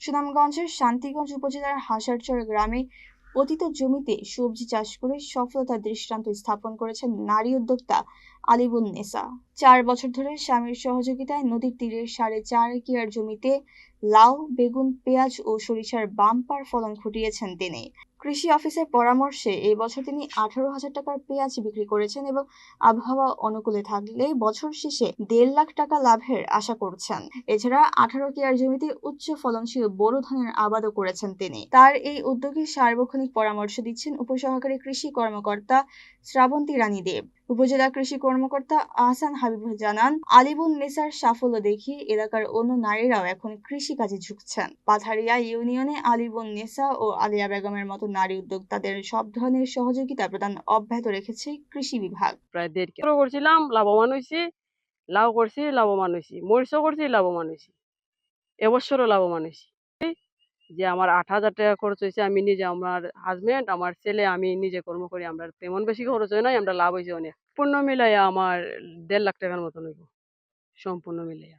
সুনামগঞ্জের শান্তিগঞ্জ উপজেলার হাসারচর গ্রামে পতিত জমিতে সবজি চাষ করে সফলতার দৃষ্টান্ত স্থাপন করেছেন নারী উদ্যোক্তা আলিবুন নেসা। 4 বছর ধরে স্বামীর সহযোগিতায় নদীর তীরে 4.5 একর জমিতে লাউ, বেগুন, পেঁয়াজ ও সরিষার বাম্পার ফলন ঘটিয়েছেন তিনি। কৃষি অফিসের পরামর্শে এই বছর তিনি 18,000 টাকার পেঁয়াজ বিক্রি করেছেন এবং আবহাওয়া অনুকূলে থাকলে বছর শেষে 1.5 লাখ টাকা লাভের আশা করছেন। এছাড়া 18 কেয়ার জমিতে উচ্চ ফলনশীল বোরো ধানের আবাদও করেছেন তিনি। তার এই উদ্যোগে সার্বক্ষণিক পরামর্শ দিচ্ছেন উপসহকারী কৃষি কর্মকর্তা শ্রাবন্তী রানী দেব। উপজেলা কৃষি কর্মকর্তা আহসান হাবিব জানান, আলিবুন নেসার সাফল্য দেখে এলাকার অন্য নারীরাও এখন কৃষি কাজে ঝুঁকছেন। পাথারিয়া ইউনিয়নে আলিবুন নেসা ও আলিয়া বেগমের মতো নারী উদ্যোক্তাদের সব ধরনের সহযোগিতা প্রদান অব্যাহত রেখেছে কৃষি বিভাগ। প্রায় 1.5 কেজি করছিলাম, লাভবান হয়েছি। লাউ করছি, লাভবান হয়েছি। মরিচও করছি, লাভবান হয়েছি। এবছরও লাভবান হয়েছি। যে আমার 8,000 টাকা খরচ হয়েছে, আমি নিজে, আমার হাজবেন্ড, আমার ছেলে, আমি নিজে কর্ম করি। আমরা তেমন বেশি খরচ হয় নাই, আমরা লাভ হয়েছে অনেক। সম্পূর্ণ মিলাইয়া আমার 1.5 লাখ টাকার মতন হইব, সম্পূর্ণ মিলাইয়া।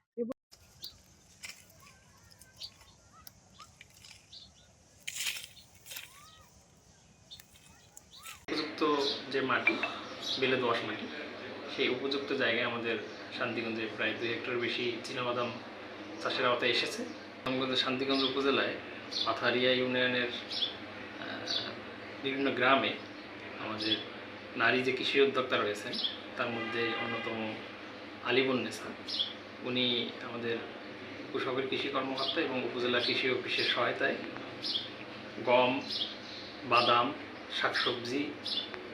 উপযুক্ত যে মাটি, বেলে দোআঁশ মাটি, সেই উপযুক্ত জায়গায় আমাদের শান্তিগঞ্জে প্রায় 2 হেক্টর বেশি চীনাবাদাম চাষের আওতায় এসেছে। সুনামগঞ্জের শান্তিগঞ্জ উপজেলায় পাথারিয়া ইউনিয়নের বিভিন্ন গ্রামে আমাদের নারী যে কৃষি উদ্যোক্তা রয়েছেন তার মধ্যে অন্যতম আলিবুন নেসা। উনি আমাদের উপসহকারী কৃষি কর্মকর্তা এবং উপজেলা কৃষি অফিসের সহায়তায় গম, বাদাম, শাকসবজি,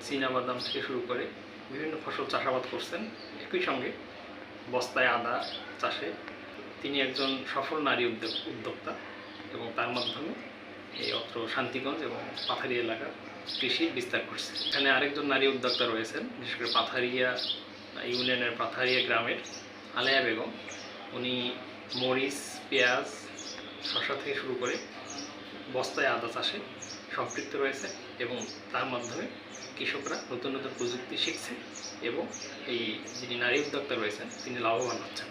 চীনাবাদাম থেকে শুরু করে বিভিন্ন ফসল চাষাবাদ করছেন। একই সঙ্গে বস্তায় আদা চাষে তিনি একজন সফল নারী উদ্যোক্তা এবং তার মাধ্যমে এই অত্র শান্তিগঞ্জ এবং পাথারিয়া এলাকার কৃষির বিস্তার করছে। এখানে আরেকজন নারী উদ্যোক্তা রয়েছেন, বিশেষ করে পাথারিয়া ইউনিয়নের পাথারিয়া গ্রামের আলেয়া বেগম। উনি মরিচ, পেঁয়াজ, শসা থেকে শুরু করে বস্তায় আদা চাষে সম্পৃক্ত রয়েছে এবং তার মাধ্যমে কৃষকরা নতুন নতুন প্রযুক্তি শিখছে এবং এই যিনি নারী উদ্যোক্তা রয়েছেন তিনি লাভবান হচ্ছেন।